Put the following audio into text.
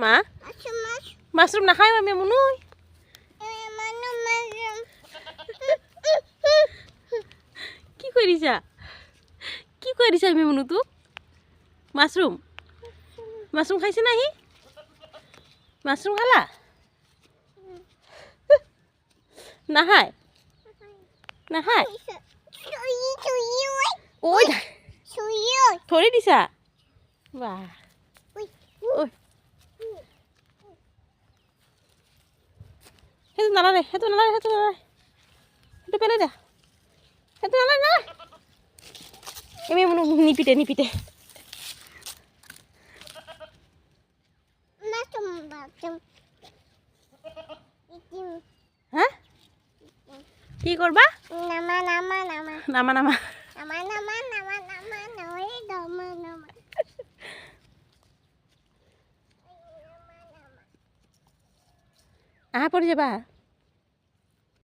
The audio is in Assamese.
মা মাশরুম নাখায় আমি মুনুই কি করিছা আমি মুনু তো মাশরুম মাশরুম খাইছে নাহি মাশরুম খালা নাহায় নাহায় ওই ধৰি দিছা বাহ সেইটো নালাগে সেইটো পেলাই দে সেইটো নালাগে এমি মুনু নিপিতে হা কি করবা নামা আহা পড়ি যাবা